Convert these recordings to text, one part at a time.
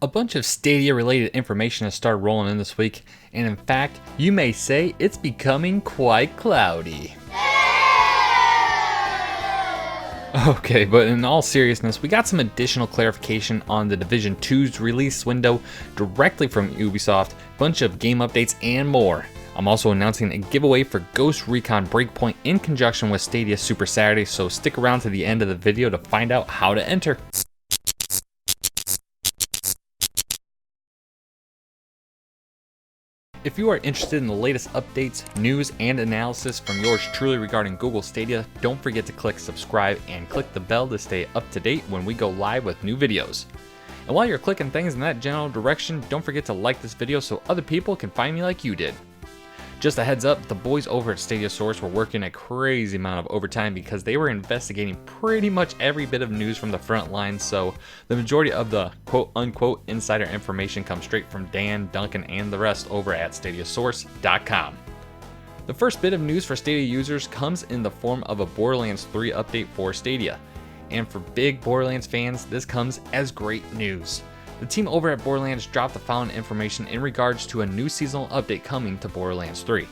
A bunch of Stadia related information has started rolling in this week, and in fact, you may say it's becoming quite cloudy. Okay, but in all seriousness, we got some additional clarification on the Division 2's release window directly from Ubisoft, bunch of game updates, and more. I'm also announcing a giveaway for Ghost Recon Breakpoint in conjunction with Stadia Super Saturday, so stick around to the end of the video to find out how to enter. If you are interested in the latest updates, news, and analysis from yours truly regarding Google Stadia, don't forget to click subscribe and click the bell to stay up to date when we go live with new videos. And while you're clicking things in that general direction, don't forget to like this video so other people can find me like you did. Just a heads up, the boys over at Stadia Source were working a crazy amount of overtime because they were investigating pretty much every bit of news from the front lines, so the majority of the quote-unquote insider information comes straight from Dan, Duncan, and the rest over at StadiaSource.com. The first bit of news for Stadia users comes in the form of a Borderlands 3 update for Stadia, and for big Borderlands fans, this comes as great news. The team over at Borderlands dropped the following information in regards to a new seasonal update coming to Borderlands 3.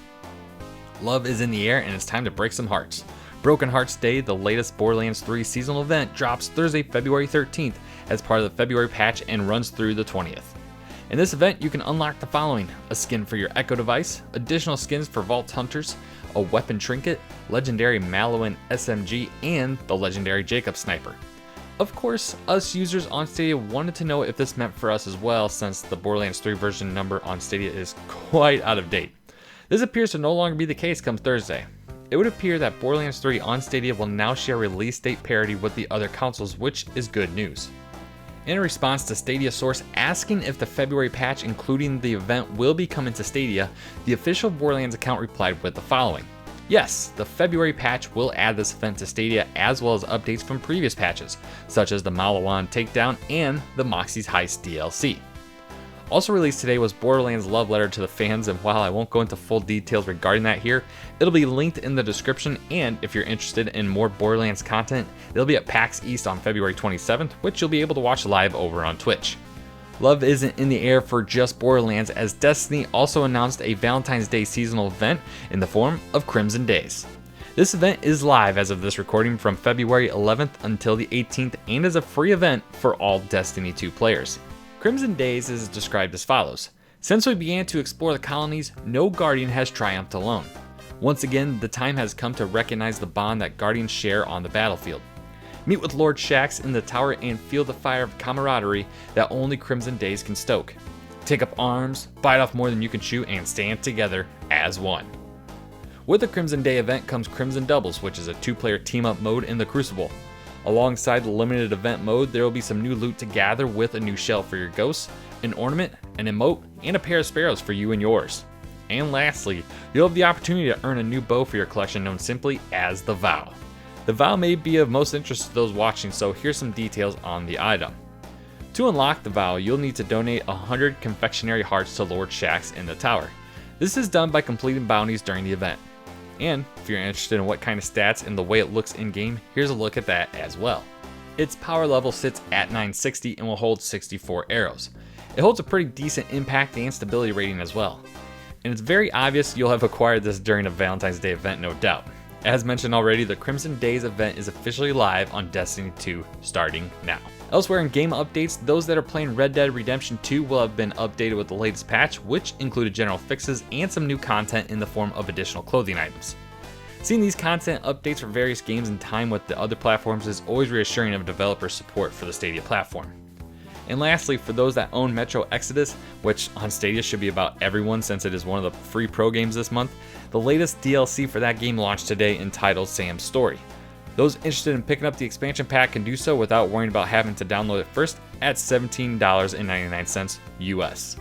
Love is in the air and it's time to break some hearts. Broken Hearts Day, the latest Borderlands 3 seasonal event, drops Thursday, February 13th as part of the February patch and runs through the 20th. In this event, you can unlock the following: a skin for your Echo device, additional skins for Vault Hunters, a weapon trinket, legendary Malouin SMG, and the legendary Jacob Sniper. Of course, us users on Stadia wanted to know if this meant for us as well, since the Borderlands 3 version number on Stadia is quite out of date. This appears to no longer be the case come Thursday. It would appear that Borderlands 3 on Stadia will now share release date parity with the other consoles, which is good news. In response to Stadia Source asking if the February patch including the event will be coming to Stadia, the official Borderlands account replied with the following: yes, the February patch will add this event to Stadia as well as updates from previous patches, such as the Malouin Takedown and the Moxie's Heist DLC. Also released today was Borderlands Love Letter to the fans, and while I won't go into full details regarding that here, it'll be linked in the description, and if you're interested in more Borderlands content, it'll be at PAX East on February 27th, which you'll be able to watch live over on Twitch. Love isn't in the air for just Borderlands, as Destiny also announced a Valentine's Day seasonal event in the form of Crimson Days. This event is live as of this recording from February 11th until the 18th and is a free event for all Destiny 2 players. Crimson Days is described as follows: since we began to explore the colonies, no Guardian has triumphed alone. Once again, the time has come to recognize the bond that Guardians share on the battlefield. Meet with Lord Shaxx in the tower and feel the fire of camaraderie that only Crimson Days can stoke. Take up arms, bite off more than you can chew, and stand together as one. With the Crimson Day event comes Crimson Doubles, which is a 2-player team-up mode in the Crucible. Alongside the limited event mode, there will be some new loot to gather with a new shell for your ghosts, an ornament, an emote, and a pair of sparrows for you and yours. And lastly, you'll have the opportunity to earn a new bow for your collection known simply as the Vow. The Vow may be of most interest to those watching, so here's some details on the item. To unlock the Vow, you'll need to donate 100 confectionery hearts to Lord Shaxx in the tower. This is done by completing bounties during the event. And if you're interested in what kind of stats and the way it looks in-game, here's a look at that as well. Its power level sits at 960 and will hold 64 arrows. It holds a pretty decent impact and stability rating as well. And it's very obvious you'll have acquired this during a Valentine's Day event, no doubt. As mentioned already, the Crimson Days event is officially live on Destiny 2 starting now. Elsewhere in game updates, those that are playing Red Dead Redemption 2 will have been updated with the latest patch, which included general fixes and some new content in the form of additional clothing items. Seeing these content updates for various games in time with the other platforms is always reassuring of developer support for the Stadia platform. And lastly, for those that own Metro Exodus, which on Stadia should be about everyone since it is one of the free pro games this month, the latest DLC for that game launched today entitled Sam's Story. Those interested in picking up the expansion pack can do so without worrying about having to download it first at $17.99 US.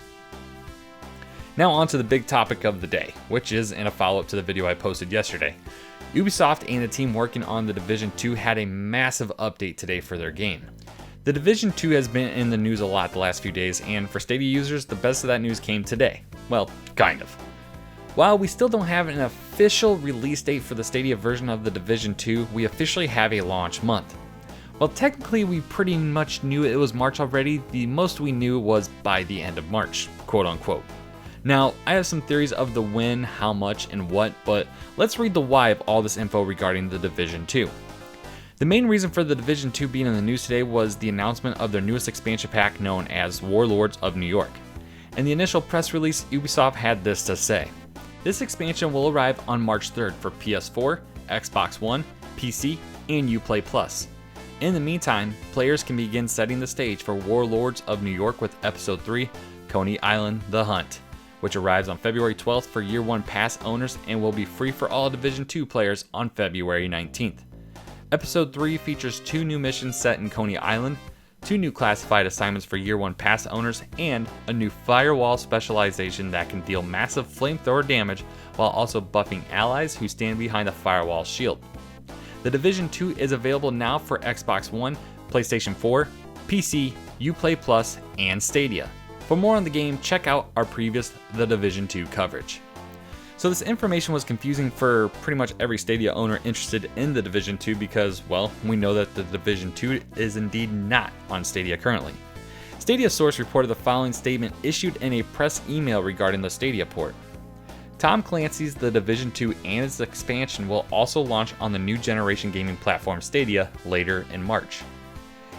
Now on to the big topic of the day, which is in a follow-up to the video I posted yesterday. Ubisoft and the team working on the Division 2 had a massive update today for their game. The Division 2 has been in the news a lot the last few days, and for Stadia users, the best of that news came today. Well, kind of. While we still don't have an official release date for the Stadia version of the Division 2, we officially have a launch month. Well, technically we pretty much knew it was March already. The most we knew was by the end of March, quote unquote. Now, I have some theories of the when, how much, and what, but let's read the why of all this info regarding The Division 2. The main reason for The Division 2 being in the news today was the announcement of their newest expansion pack known as Warlords of New York. In the initial press release, Ubisoft had this to say. This expansion will arrive on March 3rd for PS4, Xbox One, PC, and Uplay Plus. In the meantime, players can begin setting the stage for Warlords of New York with Episode 3, Coney Island: The Hunt, which arrives on February 12th for Year 1 Pass owners and will be free for all Division 2 players on February 19th. Episode 3 features 2 new missions set in Coney Island, 2 new classified assignments for Year 1 Pass owners, and a new firewall specialization that can deal massive flamethrower damage while also buffing allies who stand behind the firewall shield. The Division 2 is available now for Xbox One, PlayStation 4, PC, Uplay Plus, and Stadia. For more on the game, check out our previous The Division 2 coverage. So this information was confusing for pretty much every Stadia owner interested in The Division 2 because, well, we know that The Division 2 is indeed not on Stadia currently. Stadia source reported the following statement issued in a press email regarding the Stadia port. Tom Clancy's The Division 2 and its expansion will also launch on the new generation gaming platform Stadia later in March.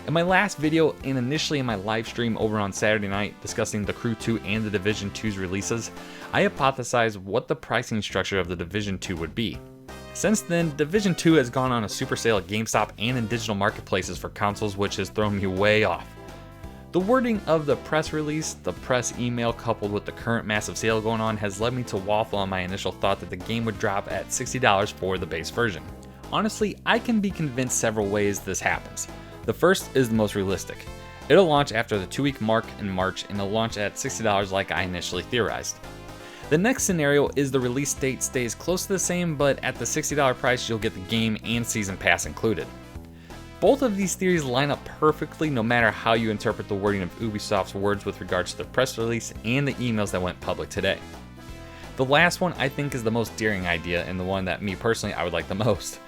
In my last video and initially in my live stream over on Saturday night discussing The Crew 2 and The Division 2's releases, I hypothesized what the pricing structure of The Division 2 would be. Since then, Division 2 has gone on a super sale at GameStop and in digital marketplaces for consoles, which has thrown me way off. The wording of the press release, the press email coupled with the current massive sale going on has led me to waffle on my initial thought that the game would drop at $60 for the base version. Honestly, I can be convinced several ways this happens. The first is the most realistic. It'll launch after the 2-week mark in March and it'll launch at $60 like I initially theorized. The next scenario is the release date stays close to the same, but at the $60 price you'll get the game and season pass included. Both of these theories line up perfectly no matter how you interpret the wording of Ubisoft's words with regards to the press release and the emails that went public today. The last one I think is the most daring idea and the one that me personally I would like the most.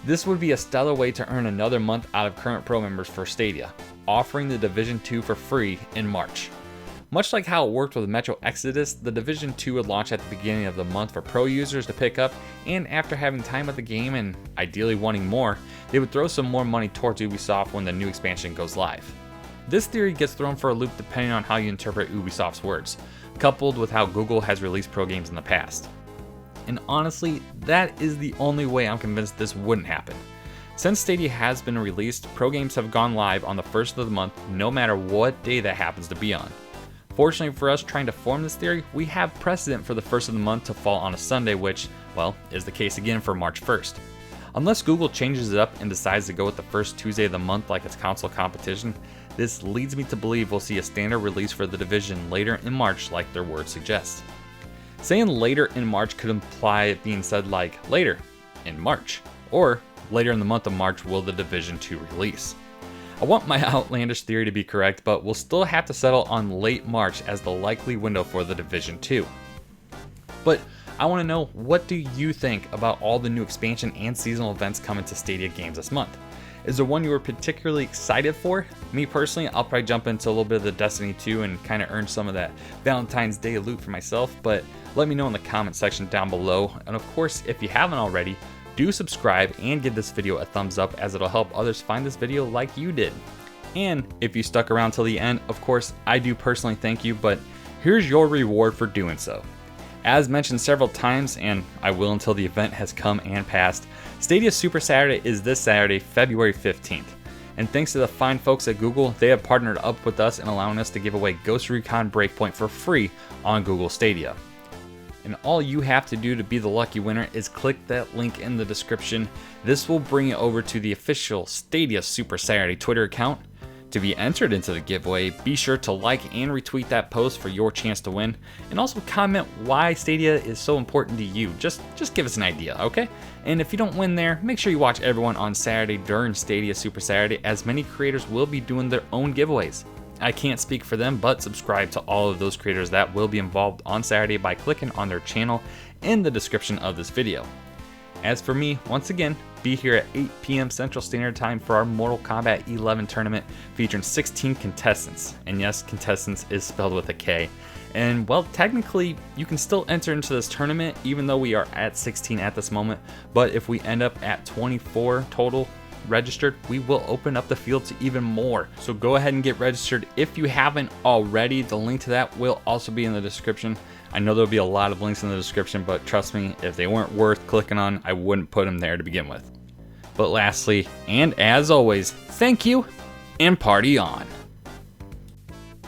This would be a stellar way to earn another month out of current Pro members for Stadia, offering the Division 2 for free in March. Much like how it worked with Metro Exodus, the Division 2 would launch at the beginning of the month for Pro users to pick up, and after having time with the game and ideally wanting more, they would throw some more money towards Ubisoft when the new expansion goes live. This theory gets thrown for a loop depending on how you interpret Ubisoft's words, coupled with how Google has released Pro games in the past. And honestly, that is the only way I'm convinced this wouldn't happen. Since Stadia has been released, Pro games have gone live on the first of the month no matter what day that happens to be on. Fortunately for us trying to form this theory, we have precedent for the first of the month to fall on a Sunday, which, well, is the case again for March 1st. Unless Google changes it up and decides to go with the first Tuesday of the month like its console competition, this leads me to believe we'll see a standard release for The Division later in March like their words suggest. Saying later in March could imply it being said like later in March, or later in the month of March will The Division 2 release. I want my outlandish theory to be correct, but we'll still have to settle on late March as the likely window for The Division 2. But I want to know, what do you think about all the new expansion and seasonal events coming to Stadia games this month? Is there one you were particularly excited for? Me personally, I'll probably jump into a little bit of the Destiny 2 and kind of earn some of that Valentine's Day loot for myself, but let me know in the comment section down below. And of course, if you haven't already, do subscribe and give this video a thumbs up as it'll help others find this video like you did. And if you stuck around till the end, of course, I do personally thank you, but here's your reward for doing so. As mentioned several times, and I will until the event has come and passed, Stadia Super Saturday is this Saturday, February 15th. And thanks to the fine folks at Google, they have partnered up with us in allowing us to give away Ghost Recon Breakpoint for free on Google Stadia. And all you have to do to be the lucky winner is click that link in the description. This will bring you over to the official Stadia Super Saturday Twitter account. To be entered into the giveaway, be sure to like and retweet that post for your chance to win. And also comment why Stadia is so important to you. Just give us an idea, okay? And if you don't win there, make sure you watch everyone on Saturday during Stadia Super Saturday, as many creators will be doing their own giveaways. I can't speak for them, but subscribe to all of those creators that will be involved on Saturday by clicking on their channel in the description of this video. As for me, once again, be here at 8 p.m. Central Standard Time for our Mortal Kombat 11 tournament featuring 16 contestants. And yes, contestants is spelled with a K. And well, technically, you can still enter into this tournament even though we are at 16 at this moment. But if we end up at 24 total registered, we will open up the field to even more. So go ahead and get registered if you haven't already. The link to that will also be in the description. I know there'll be a lot of links in the description, but trust me, if they weren't worth clicking on, I wouldn't put them there to begin with. But lastly, and as always, thank you and party on.